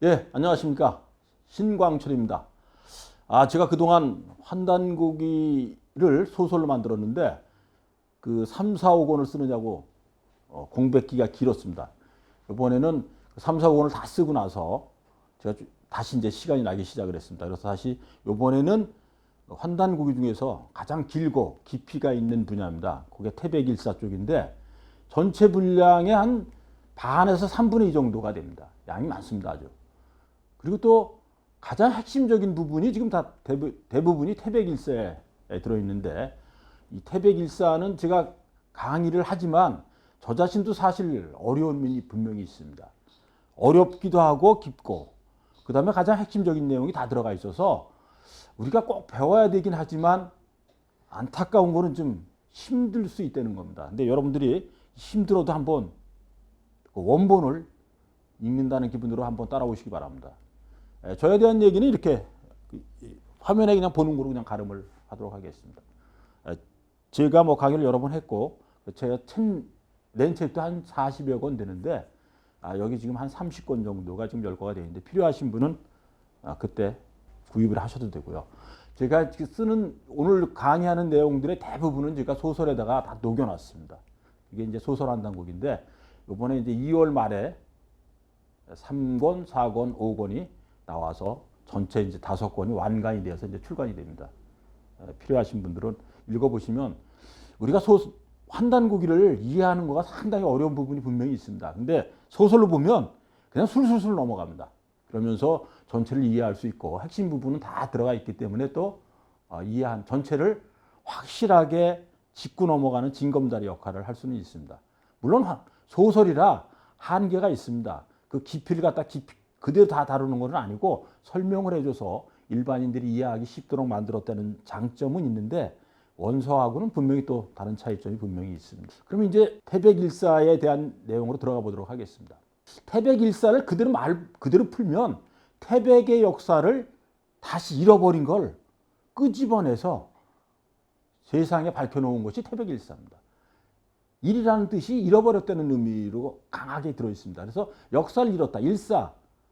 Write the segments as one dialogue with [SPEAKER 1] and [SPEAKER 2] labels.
[SPEAKER 1] 예, 안녕하십니까. 신광철입니다. 제가 그동안 환단고기를 소설로 만들었는데, 3, 4, 5권을 쓰느냐고 공백기가 길었습니다. 이번에는 3, 4, 5권을 다 쓰고 나서 제가 다시 이제 시간이 나기 시작을 했습니다. 그래서 다시 이번에는 환단고기 중에서 가장 길고 깊이가 있는 분야입니다. 그게 태백일사 쪽인데, 전체 분량의 한 반에서 3분의 2 정도가 됩니다. 양이 많습니다, 아주. 그리고 또 가장 핵심적인 부분이 지금 다 대부분이 태백일사에 들어있는데, 이 태백일사는 제가 강의를 하지만 저 자신도 사실 어려운 면이 분명히 있습니다. 어렵기도 하고 깊고, 그 다음에 가장 핵심적인 내용이 다 들어가 있어서 우리가 꼭 배워야 되긴 하지만 안타까운 거는 좀 힘들 수 있다는 겁니다. 근데 여러분들이 힘들어도 한번 원본을 읽는다는 기분으로 한번 따라오시기 바랍니다. 저에 대한 얘기는 이렇게 화면에 그냥 보는 거로 그냥 가름을 하도록 하겠습니다. 제가 뭐 강의를 여러 번 했고, 제가 낸 책도 한 40여 권 되는데, 여기 지금 한 30권 정도가 지금 열거가 되어 있는데, 필요하신 분은 그때 구입을 하셔도 되고요. 제가 쓰는 오늘 강의하는 내용들의 대부분은 제가 소설에다가 다 녹여놨습니다. 이게 이제 소설 한단곡인데, 이번에 이제 2월 말에 3권, 4권, 5권이 나와서 전체 이제 5권이 완간이 되어서 이제 출간이 됩니다. 필요하신 분들은 읽어보시면 우리가 환단고기를 이해하는 거가 상당히 어려운 부분이 분명히 있습니다. 근데 소설로 보면 그냥 술술술 넘어갑니다. 그러면서 전체를 이해할 수 있고 핵심 부분은 다 들어가 있기 때문에 또 이해한 전체를 확실하게 짚고 넘어가는 징검다리 역할을 할 수는 있습니다. 물론 소설이라 한계가 있습니다. 그 깊이를 갖다 그대로 다 다루는 건 아니고 설명을 해줘서 일반인들이 이해하기 쉽도록 만들었다는 장점은 있는데, 원서하고는 분명히 또 다른 차이점이 분명히 있습니다. 그럼 이제 태백일사에 대한 내용으로 들어가 보도록 하겠습니다. 태백일사를 그대로 풀면 태백의 역사를 다시 잃어버린 걸 끄집어내서 세상에 밝혀놓은 것이 태백일사입니다. 일이라는 뜻이 잃어버렸다는 의미로 강하게 들어있습니다. 그래서 역사를 잃었다,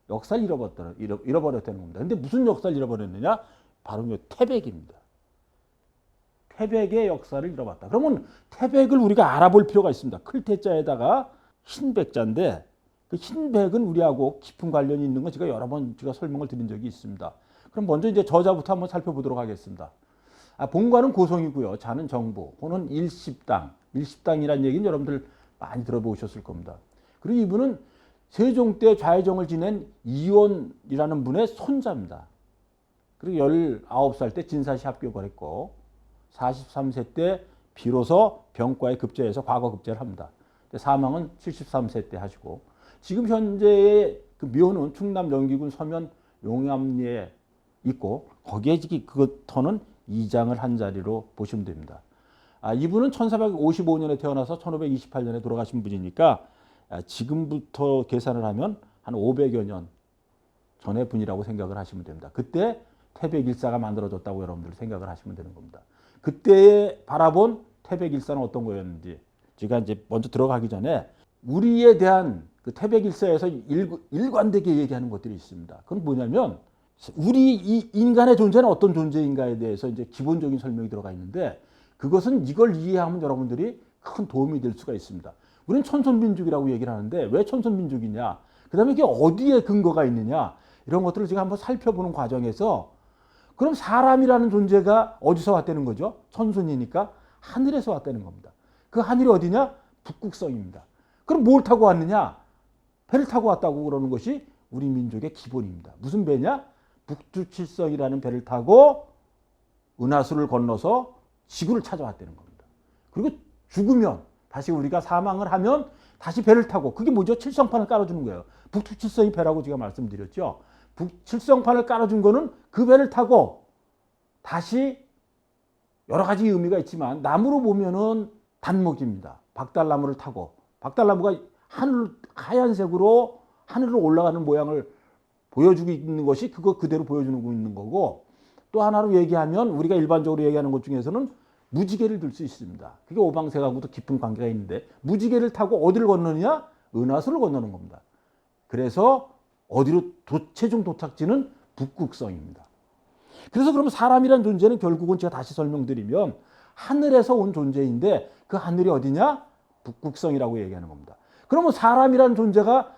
[SPEAKER 1] 역사를 잃어버렸다는 겁니다. 근데 무슨 역사를 잃어버렸느냐? 바로 태백입니다. 태백의 역사를 잃어봤다. 그러면 태백을 우리가 알아볼 필요가 있습니다. 클태자에다가 흰백자인데, 그 흰백은 우리하고 깊은 관련이 있는 건 제가 여러 번 설명을 드린 적이 있습니다. 그럼 먼저 이제 저자부터 한번 살펴보도록 하겠습니다. 본과는 고성이고요. 자는 정부. 호는 일십당. 일십당이라는 얘기는 여러분들 많이 들어보셨을 겁니다. 그리고 이분은 세종 때 좌의정을 지낸 이원이라는 분의 손자입니다. 그리고 19살 때 진사시 합격을 했고, 43세 때 비로소 병과에 급제해서 과거 급제를 합니다. 사망은 73세 때 하시고, 지금 현재의 그 묘는 충남 영기군 서면 용암리에 있고, 거기에 그 터는 이장을 한 자리로 보시면 됩니다. 이분은 1455년에 태어나서 1528년에 돌아가신 분이니까, 지금부터 계산을 하면 한 500여 년 전의 분이라고 생각을 하시면 됩니다. 그때 태백일사가 만들어졌다고 여러분들 생각을 하시면 되는 겁니다. 그때에 바라본 태백일사는 어떤 거였는지, 제가 이제 먼저 들어가기 전에 우리에 대한 그 태백일사에서 일관되게 얘기하는 것들이 있습니다. 그건 뭐냐면, 우리 이 인간의 존재는 어떤 존재인가에 대해서 이제 기본적인 설명이 들어가 있는데, 그것은 이걸 이해하면 여러분들이 큰 도움이 될 수가 있습니다. 우리는 천손민족이라고 얘기를 하는데, 왜 천손민족이냐, 그 다음에 이게 어디에 근거가 있느냐, 이런 것들을 제가 한번 살펴보는 과정에서, 그럼 사람이라는 존재가 어디서 왔다는 거죠? 천손이니까 하늘에서 왔다는 겁니다. 그 하늘이 어디냐? 북극성입니다. 그럼 뭘 타고 왔느냐? 배를 타고 왔다고 그러는 것이 우리 민족의 기본입니다. 무슨 배냐? 북두칠성이라는 배를 타고 은하수를 건너서 지구를 찾아왔다는 겁니다. 그리고 죽으면, 다시 우리가 사망을 하면 다시 배를 타고, 그게 뭐죠? 칠성판을 깔아주는 거예요. 북두칠성이 배라고 제가 말씀드렸죠. 칠성판을 깔아준 거는 그 배를 타고 다시, 여러 가지 의미가 있지만 나무로 보면은 단목입니다. 박달나무를 타고, 박달나무가 하얀색으로 하늘로 올라가는 모양을 보여주고 있는 것이 그거 그대로 보여주고 있는 거고, 또 하나로 얘기하면 우리가 일반적으로 얘기하는 것 중에서는 무지개를 들 수 있습니다. 그게 오방색하고도 깊은 관계가 있는데, 무지개를 타고 어디를 건너느냐? 은하수를 건너는 겁니다. 그래서 어디로 최종 도착지는 북극성입니다. 그래서 그러면 사람이란 존재는 결국은 제가 다시 설명드리면 하늘에서 온 존재인데 그 하늘이 어디냐? 북극성이라고 얘기하는 겁니다. 그러면 사람이란 존재가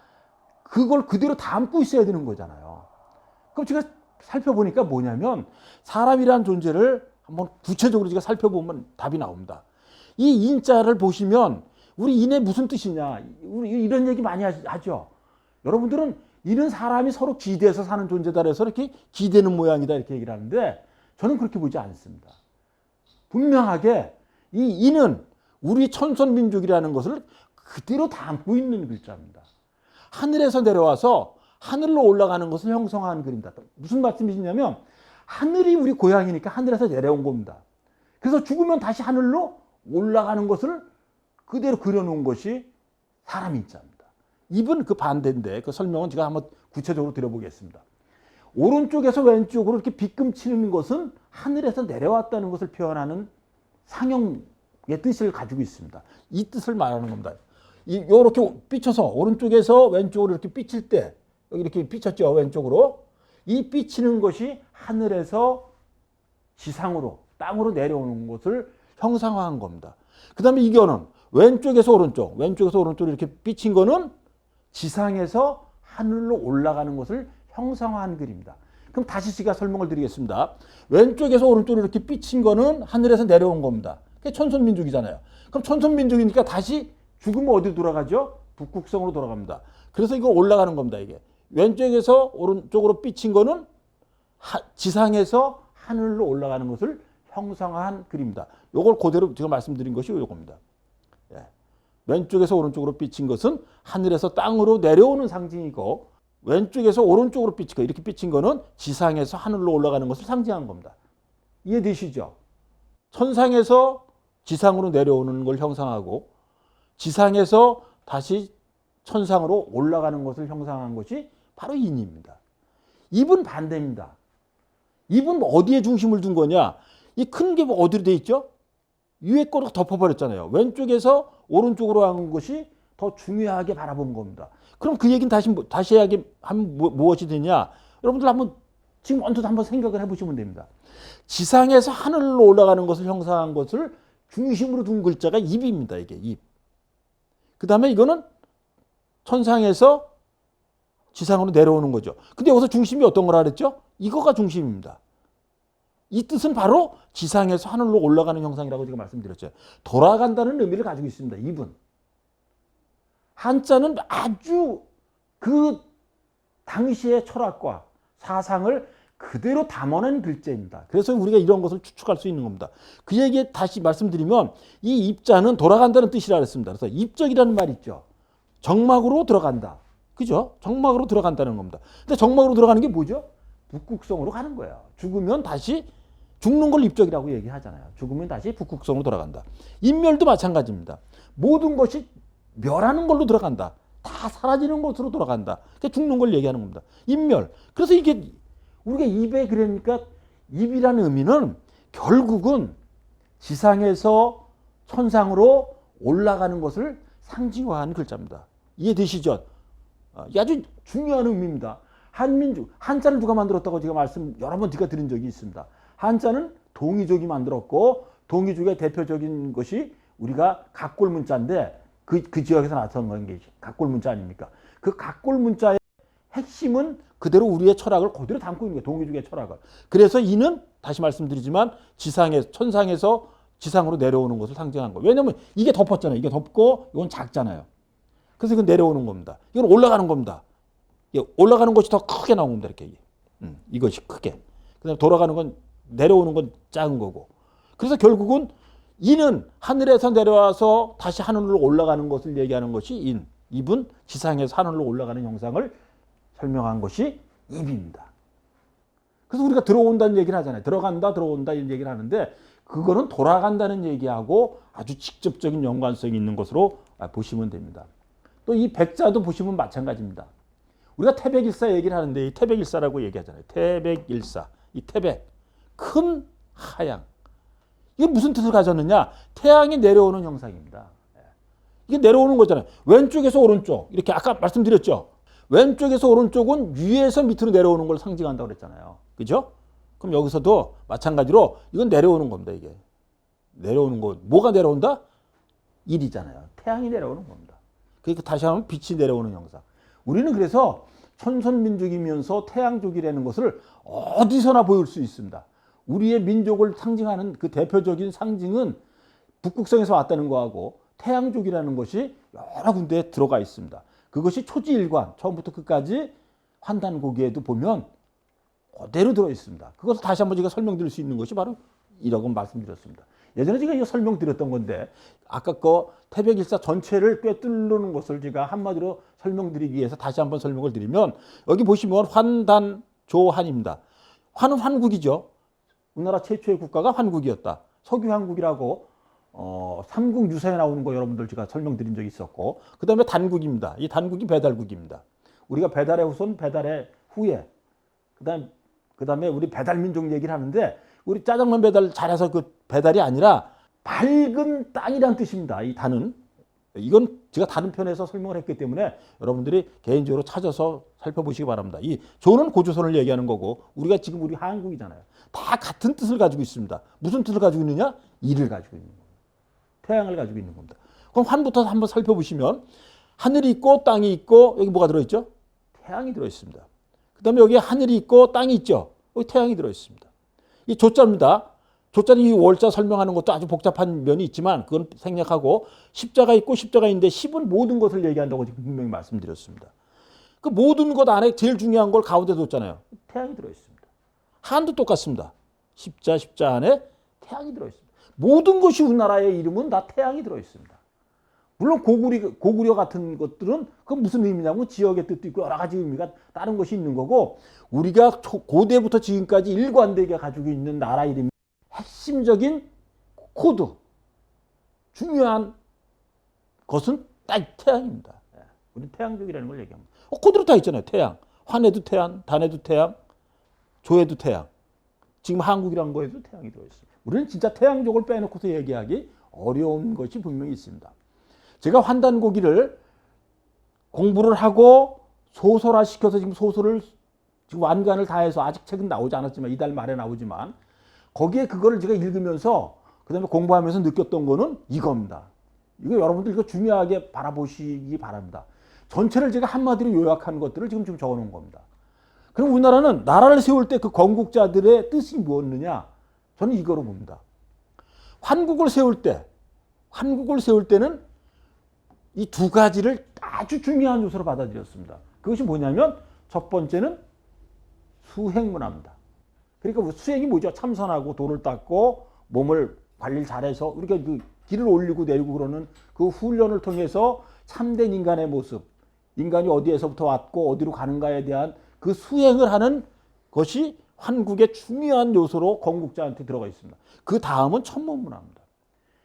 [SPEAKER 1] 그걸 그대로 담고 있어야 되는 거잖아요. 그럼 제가 살펴보니까 뭐냐면 사람이란 존재를 한번 구체적으로 제가 살펴보면 답이 나옵니다. 이 인자를 보시면 우리 인의 무슨 뜻이냐? 우리 이런 얘기 많이 하죠. 여러분들은 이는 사람이 서로 기대서 사는 존재다 그래서 이렇게 기대는 모양이다 이렇게 얘기를 하는데 저는 그렇게 보지 않습니다. 분명하게 이 인은 우리 천선민족이라는 것을 그대로 담고 있는 글자입니다. 하늘에서 내려와서 하늘로 올라가는 것을 형성하는 그림이다. 무슨 말씀이시냐면 하늘이 우리 고향이니까 하늘에서 내려온 겁니다. 그래서 죽으면 다시 하늘로 올라가는 것을 그대로 그려놓은 것이 사람 인자입니다. 입은 그 반대인데 그 설명은 제가 한번 구체적으로 드려보겠습니다. 오른쪽에서 왼쪽으로 이렇게 빗금치는 것은 하늘에서 내려왔다는 것을 표현하는 상형의 뜻을 가지고 있습니다. 이 뜻을 말하는 겁니다. 이렇게 삐쳐서 오른쪽에서 왼쪽으로 이렇게 삐칠 때 여기 이렇게 삐쳤죠. 왼쪽으로. 이 삐치는 것이 하늘에서 지상으로 땅으로 내려오는 것을 형상화한 겁니다. 그 다음에 이거는 왼쪽에서 오른쪽으로 이렇게 삐친 거는 지상에서 하늘로 올라가는 것을 형상화한 글입니다. 그럼 다시 제가 설명을 드리겠습니다. 왼쪽에서 오른쪽으로 이렇게 삐친 거는 하늘에서 내려온 겁니다. 그게 천선민족이잖아요. 그럼 천선민족이니까 다시 죽으면 어디로 돌아가죠? 북극성으로 돌아갑니다. 그래서 이거 올라가는 겁니다. 이게 왼쪽에서 오른쪽으로 삐친 거는 지상에서 하늘로 올라가는 것을 형상화한 글입니다. 이걸 그대로 제가 말씀드린 것이 이겁니다. 예. 왼쪽에서 오른쪽으로 삐친 것은 하늘에서 땅으로 내려오는 상징이고 왼쪽에서 오른쪽으로 삐치고 이렇게 삐친 거는 지상에서 하늘로 올라가는 것을 상징한 겁니다. 이해되시죠? 천상에서 지상으로 내려오는 걸 형상하고 지상에서 다시 천상으로 올라가는 것을 형상한 것이 바로 인입니다. 입은 반대입니다. 입은 어디에 중심을 둔 거냐? 이 큰 게 어디로 돼 있죠? 위에 거로 덮어버렸잖아요. 왼쪽에서 오른쪽으로 한 것이 더 중요하게 바라본 겁니다. 그럼 그 얘기는 다시 하면 무엇이 되냐? 여러분들 한번 지금 언뜻 한번 생각을 해보시면 됩니다. 지상에서 하늘로 올라가는 것을 형상한 것을 중심으로 둔 글자가 입입니다. 이게 입. 그 다음에 이거는 천상에서 지상으로 내려오는 거죠. 근데 여기서 중심이 어떤 거라 그랬죠? 이거가 중심입니다. 이 뜻은 바로 지상에서 하늘로 올라가는 형상이라고 제가 말씀드렸죠. 돌아간다는 의미를 가지고 있습니다. 입은. 한자는 아주 그 당시의 철학과 사상을 그대로 담아낸 글자입니다. 그래서 우리가 이런 것을 추측할 수 있는 겁니다. 그 얘기에 다시 말씀드리면 이 입자는 돌아간다는 뜻이라 그랬습니다. 그래서 입적이라는 말이 있죠. 정막으로 들어간다. 그죠? 정막으로 들어간다는 겁니다. 근데 정막으로 들어가는 게 뭐죠? 북극성으로 가는 거예요. 죽으면 다시 죽는 걸 입적이라고 얘기하잖아요. 죽으면 다시 북극성으로 돌아간다. 인멸도 마찬가지입니다. 모든 것이 멸하는 걸로 들어간다. 다 사라지는 것으로 돌아간다. 그러니까 죽는 걸 얘기하는 겁니다. 인멸. 그래서 이게 우리가 입에 그러니까 입이라는 의미는 결국은 지상에서 천상으로 올라가는 것을 상징화한 글자입니다. 이해되시죠? 아주 중요한 의미입니다. 한민족, 한자를 누가 만들었다고 제가 말씀 여러 번 제가 드린 적이 있습니다. 한자는 동이족이 만들었고 동이족의 대표적인 것이 우리가 각골문자인데 그 지역에서 나타난 게 각골문자 아닙니까? 그 각골문자의 핵심은 그대로 우리의 철학을 그대로 담고 있는 거예요. 동이족의 철학을. 그래서 이는 다시 말씀드리지만 천상에서 지상으로 내려오는 것을 상징한 거예요. 왜냐하면 이게 덮었잖아요. 이게 덮고 이건 작잖아요. 그래서 이건 내려오는 겁니다. 이건 올라가는 겁니다. 올라가는 것이 더 크게 나온 겁니다. 이렇게 이것이 크게. 그다음에 돌아가는 건 내려오는 건 작은 거고. 그래서 결국은 인은 하늘에서 내려와서 다시 하늘로 올라가는 것을 얘기하는 것이 인. 입은 지상에서 하늘로 올라가는 형상을 설명한 것이 입입니다. 그래서 우리가 들어온다는 얘기를 하잖아요. 들어간다, 들어온다 이런 얘기를 하는데 그거는 돌아간다는 얘기하고 아주 직접적인 연관성이 있는 것으로 보시면 됩니다. 또 이 백자도 보시면 마찬가지입니다. 우리가 태백일사 얘기를 하는데 이 태백일사라고 얘기하잖아요. 태백일사. 이 태백. 큰 하양. 이게 무슨 뜻을 가졌느냐? 태양이 내려오는 형상입니다. 이게 내려오는 거잖아요. 왼쪽에서 오른쪽. 이렇게 아까 말씀드렸죠. 왼쪽에서 오른쪽은 위에서 밑으로 내려오는 걸 상징한다고 그랬잖아요. 그죠? 그럼 여기서도 마찬가지로 이건 내려오는 겁니다. 이게 내려오는 거. 뭐가 내려온다? 일이잖아요. 태양이 내려오는 겁니다. 그러니까 다시 한번 빛이 내려오는 형상. 우리는 그래서 천선민족이면서 태양족이라는 것을 어디서나 보일 수 있습니다. 우리의 민족을 상징하는 그 대표적인 상징은 북극성에서 왔다는 거하고 태양족이라는 것이 여러 군데에 들어가 있습니다. 그것이 초지일관, 처음부터 끝까지 환단고기에도 보면 그대로 들어 있습니다. 그것을 다시 한번 제가 설명드릴 수 있는 것이 바로 이라고 말씀드렸습니다. 예전에 제가 이거 설명드렸던 건데 아까 거 태백일사 전체를 꿰뚫는 것을 제가 한마디로 설명드리기 위해서 다시 한번 설명을 드리면 여기 보시면 환단조한입니다. 환은 환국이죠. 우리나라 최초의 국가가 환국이었다. 석유환국이라고 삼국유사에 나오는 거 여러분들 제가 설명드린 적이 있었고, 그 다음에 단국입니다. 이 단국이 배달국입니다. 우리가 배달의 후손, 배달의 후예. 그 다음에 우리 배달민족 얘기를 하는데, 우리 짜장면 배달 잘해서 그 배달이 아니라 밝은 땅이란 뜻입니다. 이 단은. 이건 제가 다른 편에서 설명을 했기 때문에 여러분들이 개인적으로 찾아서 살펴보시기 바랍니다. 이 조는 고조선을 얘기하는 거고, 우리가 지금 우리 한국이잖아요. 다 같은 뜻을 가지고 있습니다. 무슨 뜻을 가지고 있느냐? 일을 가지고 있는 겁니다. 태양을 가지고 있는 겁니다. 그럼 환부터 한번 살펴보시면 하늘이 있고 땅이 있고 여기 뭐가 들어있죠? 태양이 들어있습니다. 그 다음에 여기 하늘이 있고 땅이 있죠? 여기 태양이 들어있습니다. 이 조자입니다. 조자는 이 월자 설명하는 것도 아주 복잡한 면이 있지만 그건 생략하고 십자가 있고 십자가 있는데 십은 모든 것을 얘기한다고 지금 분명히 말씀드렸습니다. 그 모든 것 안에 제일 중요한 걸 가운데 뒀잖아요. 태양이 들어있습니다. 한도 똑같습니다. 십자 안에 태양이 들어있습니다. 모든 것이 우리나라의 이름은 다 태양이 들어있습니다. 물론 고구려 같은 것들은 그 무슨 의미냐면 지역의 뜻도 있고 여러 가지 의미가 다른 것이 있는 거고, 우리가 고대부터 지금까지 일관되게 가지고 있는 나라 이름이 핵심적인 코드, 중요한 것은 딱 태양입니다. 우리는 태양족이라는 걸 얘기합니다. 코드로 다 있잖아요. 태양. 환에도 태양, 단에도 태양, 조에도 태양. 지금 한국이라는 거에도 태양이 들어있습니다. 우리는 진짜 태양족을 빼놓고서 얘기하기 어려운 것이 분명히 있습니다. 제가 환단고기를 공부를 하고 소설화시켜서 지금 소설을 지금 완간을 다해서 아직 책은 나오지 않았지만 이달 말에 나오지만 거기에 그거를 제가 읽으면서 그다음에 공부하면서 느꼈던 거는 이겁니다. 이거 여러분들 이거 중요하게 바라보시기 바랍니다. 전체를 제가 한마디로 요약한 것들을 지금 적어놓은 겁니다. 그럼 우리나라는 나라를 세울 때 그 건국자들의 뜻이 무엇느냐? 저는 이거로 봅니다. 환국을 세울 때는 이 두 가지를 아주 중요한 요소로 받아들였습니다. 그것이 뭐냐면 첫 번째는 수행문화입니다. 그러니까 수행이 뭐죠? 참선하고 도를 닦고 몸을 관리를 잘해서 우리가 그 길을 올리고 내리고 그러는 그 훈련을 통해서 참된 인간의 모습, 인간이 어디에서부터 왔고 어디로 가는가에 대한 그 수행을 하는 것이 환국의 중요한 요소로 건국자한테 들어가 있습니다. 그 다음은 천문문화입니다.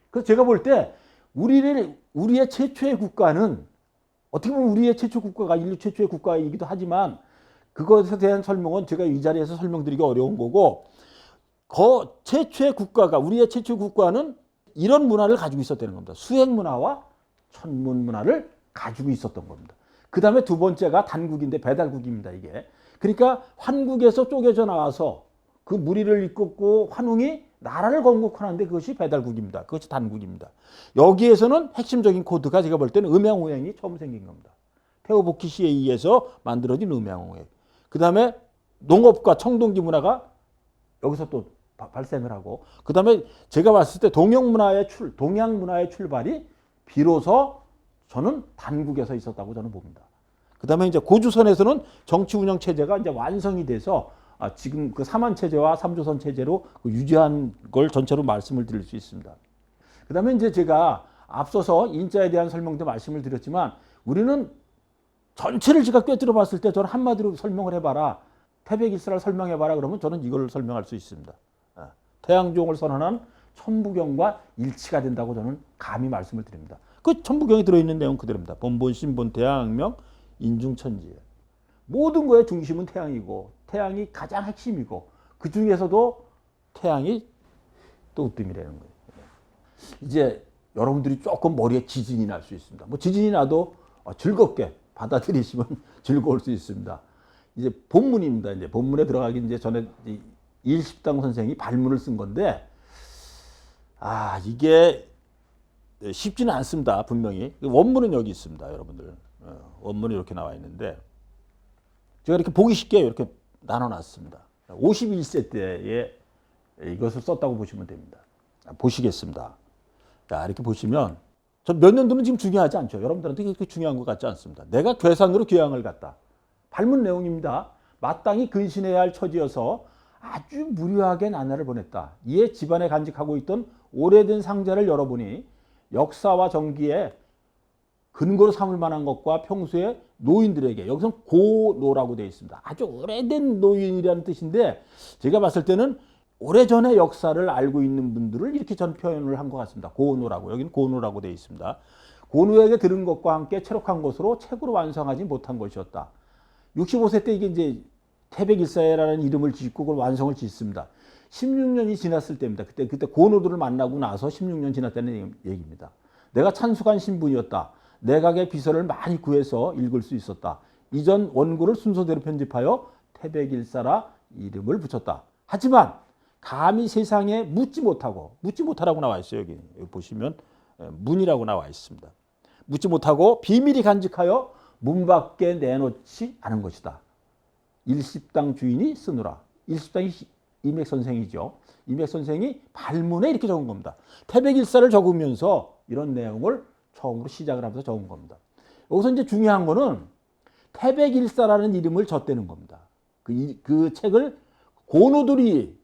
[SPEAKER 1] 그래서 제가 볼 때 우리의 최초의 국가는 어떻게 보면 우리의 최초 국가가 인류 최초의 국가이기도 하지만 그것에 대한 설명은 제가 이 자리에서 설명드리기 어려운 거고, 최초의 국가가 우리의 최초 국가는 이런 문화를 가지고 있었다는 겁니다. 수행 문화와 천문 문화를 가지고 있었던 겁니다. 그 다음에 두 번째가 단국인데 배달국입니다. 이게 그러니까 환국에서 쪼개져 나와서 그 무리를 이끌고 환웅이 나라를 건국하는데 그것이 배달국입니다. 그것이 단국입니다. 여기에서는 핵심적인 코드가 제가 볼 때는 음양오행이 처음 생긴 겁니다. 테오보키시에 의해서 만들어진 음양오행. 그 다음에 농업과 청동기 문화가 여기서 또 발생을 하고, 그 다음에 제가 봤을 때 동양 문화의 출발이 비로소 저는 단국에서 있었다고 저는 봅니다. 그 다음에 이제 고조선에서는 정치 운영 체제가 이제 완성이 돼서 지금 그 삼한 체제와 삼조선 체제로 유지한 걸 전체로 말씀을 드릴 수 있습니다. 그 다음에 이제 제가 앞서서 인자에 대한 설명도 말씀을 드렸지만 우리는 전체를 제가 꿰뚫어 봤을 때 저는 한마디로 설명을 해봐라. 태백일사를 설명해봐라. 그러면 저는 이걸 설명할 수 있습니다. 태양종을 선언한 천부경과 일치가 된다고 저는 감히 말씀을 드립니다. 그 천부경에 들어있는 내용 그대로입니다. 본본, 신본, 태양명, 인중천지예요. 모든 거의 중심은 태양이고 태양이 가장 핵심이고 그 중에서도 태양이 또 으뜸이라는 거예요. 이제 여러분들이 조금 머리에 지진이 날 수 있습니다. 뭐 지진이 나도 즐겁게 받아들이시면 즐거울 수 있습니다. 이제 본문입니다. 이제 본문에 들어가기 이제 전에 일십당 선생이 발문을 쓴 건데, 이게 쉽지는 않습니다. 분명히. 원문은 여기 있습니다. 여러분들. 원문이 이렇게 나와 있는데, 제가 이렇게 보기 쉽게 이렇게 나눠놨습니다. 51세 때에 이것을 썼다고 보시면 됩니다. 보시겠습니다. 자, 이렇게 보시면, 저 몇 년도는 지금 중요하지 않죠. 여러분들한테 그렇게 중요한 것 같지 않습니다. 내가 괴산으로 귀향을 갔다. 발문 내용입니다. 마땅히 근신해야 할 처지여서 아주 무료하게 나날을 보냈다. 이에 집안에 간직하고 있던 오래된 상자를 열어보니 역사와 정기에 근거로 삼을 만한 것과 평소에 노인들에게, 여기서 고노라고 되어 있습니다. 아주 오래된 노인이라는 뜻인데, 제가 봤을 때는 오래전의 역사를 알고 있는 분들을 이렇게 전 표현을 한 것 같습니다. 고노라고. 여기는 고노라고 되어 있습니다. 고노에게 들은 것과 함께 체록한 것으로 책으로 완성하지 못한 것이었다. 65세 때 이게 이제 태백일사라는 이름을 짓고 그걸 완성을 짓습니다. 16년이 지났을 때입니다. 그때 고노들을 만나고 나서 16년 지났다는 얘기입니다. 내가 찬숙한 신분이었다. 내각의 비서를 많이 구해서 읽을 수 있었다. 이전 원고를 순서대로 편집하여 태백일사라 이름을 붙였다. 하지만 감히 세상에 묻지 못하라고 나와 있어요. 여기 보시면 문이라고 나와 있습니다. 묻지 못하고 비밀히 간직하여 문 밖에 내놓지 않은 것이다. 일십당 주인이 쓰느라. 일십당이 이맥 선생이죠. 이맥 선생이 발문에 이렇게 적은 겁니다. 태백일사를 적으면서 이런 내용을 처음으로 시작을 하면서 적은 겁니다. 여기서 이제 중요한 거는 태백일사라는 이름을 졌다는 겁니다. 그 책을 고노들이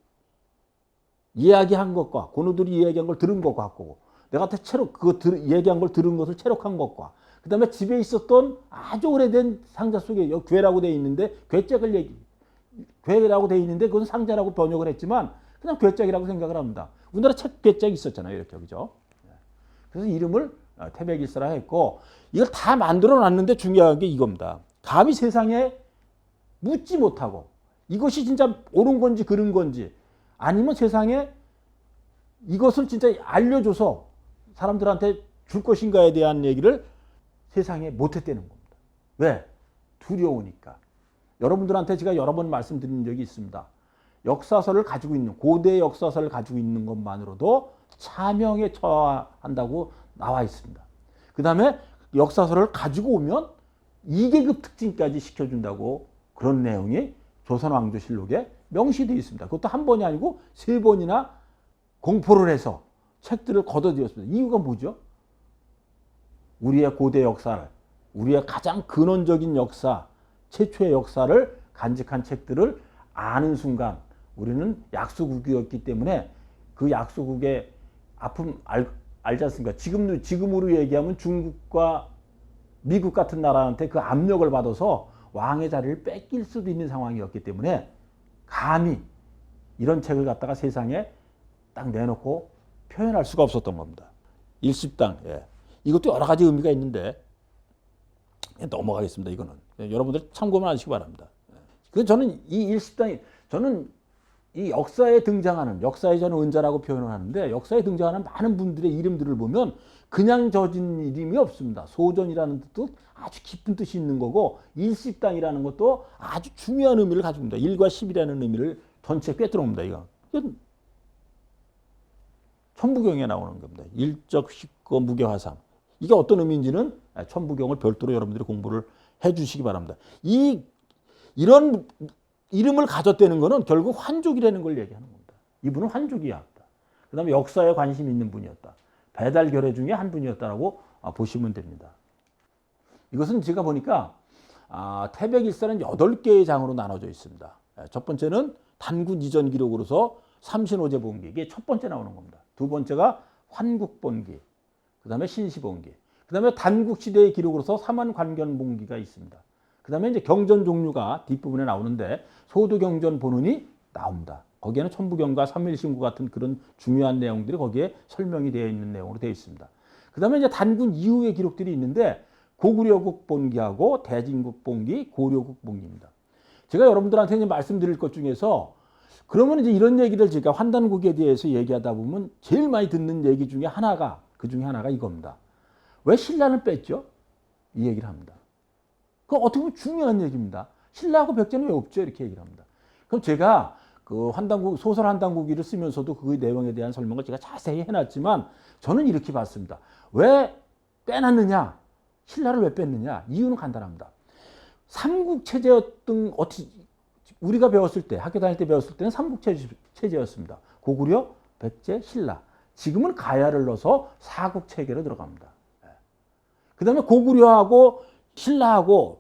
[SPEAKER 1] 이야기한 것과 고노들이 이야기한 걸 들은 것과 같고, 내가 얘기한 걸 들은 것을 체록한 것과, 그 다음에 집에 있었던 아주 오래된 상자 속에 괴라고 되어 있는데, 괴라고 되어 있는데 그건 상자라고 번역을 했지만 그냥 괴짝이라고 생각을 합니다. 우리나라 책 괴짝이 있었잖아요. 이렇게, 그죠? 그래서 이름을 태백일사라 했고, 이걸 다 만들어 놨는데 중요한 게 이겁니다. 감히 세상에 묻지 못하고 이것이 진짜 옳은 건지 그른 건지, 아니면 세상에 이것을 진짜 알려줘서 사람들한테 줄 것인가에 대한 얘기를 세상에 못했다는 겁니다. 왜? 두려우니까. 여러분들한테 제가 여러 번 말씀드린 적이 있습니다. 역사서를 가지고 있는, 고대 역사서를 가지고 있는 것만으로도 차명에 처한다고 나와 있습니다. 그 다음에 역사서를 가지고 오면 2계급 특징까지 시켜준다고, 그런 내용이 조선왕조실록에 명시되어 있습니다. 그것도 한 번이 아니고 3번이나 공포를 해서 책들을 걷어들였습니다. 이유가 뭐죠? 우리의 고대 역사를, 우리의 가장 근원적인 역사, 최초의 역사를 간직한 책들을 아는 순간 우리는 약소국이었기 때문에 그 약소국의 아픔 알지 않습니까? 지금으로 얘기하면 중국과 미국 같은 나라한테 그 압력을 받아서 왕의 자리를 뺏길 수도 있는 상황이었기 때문에 감히 이런 책을 갖다가 세상에 딱 내놓고 표현할 수가 없었던 겁니다. 일십당, 이것도 여러 가지 의미가 있는데 넘어가겠습니다. 이거는 여러분들 참고만 하시기 바랍니다. 그래서 저는 이 일십당이, 저는 이 역사에 등장하는, 역사에 저는 은자라고 표현을 하는데, 역사에 등장하는 많은 분들의 이름들을 보면 그냥 져진 이름이 없습니다. 소전이라는 뜻도 아주 깊은 뜻이 있는 거고, 일십당이라는 것도 아주 중요한 의미를 가지고 있습니다. 1과 10이라는 의미를 전체에 꿰뚫어옵니다. 이건 천부경에 나오는 겁니다. 일적, 식거, 무게화상. 이게 어떤 의미인지는 천부경을 별도로 여러분들이 공부를 해 주시기 바랍니다. 이런 이름을 가졌다는 것은 결국 환족이라는 걸 얘기하는 겁니다. 이분은 환족이었다. 그 다음에 역사에 관심 있는 분이었다. 배달 결례 중에 한 분이었다라고 보시면 됩니다. 이것은 제가 보니까 태백일사는 8개의 장으로 나눠져 있습니다. 첫 번째는 단군 이전 기록으로서 삼신오제 본기, 이게 첫 번째 나오는 겁니다. 두 번째가 환국본기, 그 다음에 신시본기, 그 다음에 단국시대의 기록으로서 삼한관견본기가 있습니다. 그 다음에 이제 경전 종류가 뒷부분에 나오는데 소도경전 본운이 나옵니다. 거기에는 천부경과 삼일신고 같은 그런 중요한 내용들이 거기에 설명이 되어 있는 내용으로 되어 있습니다. 그 다음에 이제 단군 이후의 기록들이 있는데 고구려국 본기하고 대진국 본기, 고려국 본기입니다. 제가 여러분들한테 이제 말씀드릴 것 중에서, 그러면 이제 이런 얘기를 제가 환단국에 대해서 얘기하다 보면 제일 많이 듣는 얘기 중에 하나가, 그 중에 하나가 이겁니다. 왜 신라는 뺐죠? 이 얘기를 합니다. 그 어떻게 보면 중요한 얘기입니다. 신라하고 백제는 왜 없죠? 이렇게 얘기를 합니다. 그럼 제가 그 소설 한단국기를 쓰면서도 그 내용에 대한 설명을 제가 자세히 해놨지만 저는 이렇게 봤습니다. 왜 빼놨느냐? 신라를 왜 뺐느냐? 이유는 간단합니다. 삼국체제였던, 우리가 배웠을 때, 학교 다닐 때 배웠을 때는 삼국체제였습니다. 고구려, 백제, 신라. 지금은 가야를 넣어서 사국체계로 들어갑니다. 그 다음에 고구려하고 신라하고,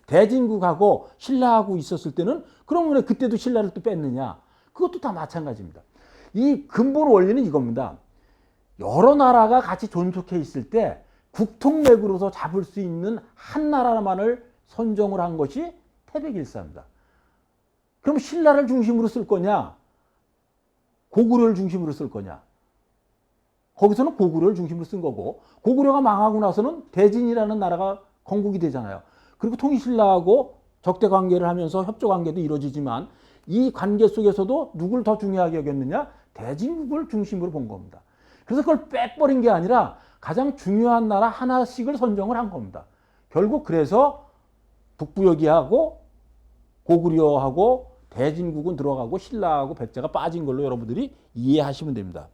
[SPEAKER 1] 대진국하고 신라하고 있었을 때는 그러면 그때도 신라를 또 뺐느냐? 그것도 다 마찬가지입니다. 이 근본 원리는 이겁니다. 여러 나라가 같이 존속해 있을 때 국통맥으로서 잡을 수 있는 한 나라만을 선정을 한 것이 태백일사입니다. 그럼 신라를 중심으로 쓸 거냐? 고구려를 중심으로 쓸 거냐? 거기서는 고구려를 중심으로 쓴 거고, 고구려가 망하고 나서는 대진이라는 나라가 건국이 되잖아요. 그리고 통일신라하고 적대 관계를 하면서 협조 관계도 이루어지지만 이 관계 속에서도 누굴 더 중요하게 여겼느냐? 대진국을 중심으로 본 겁니다. 그래서 그걸 빼버린 게 아니라 가장 중요한 나라 하나씩을 선정을 한 겁니다. 결국 그래서 북부여기하고 고구려하고 대진국은 들어가고 신라하고 백제가 빠진 걸로 여러분들이 이해하시면 됩니다.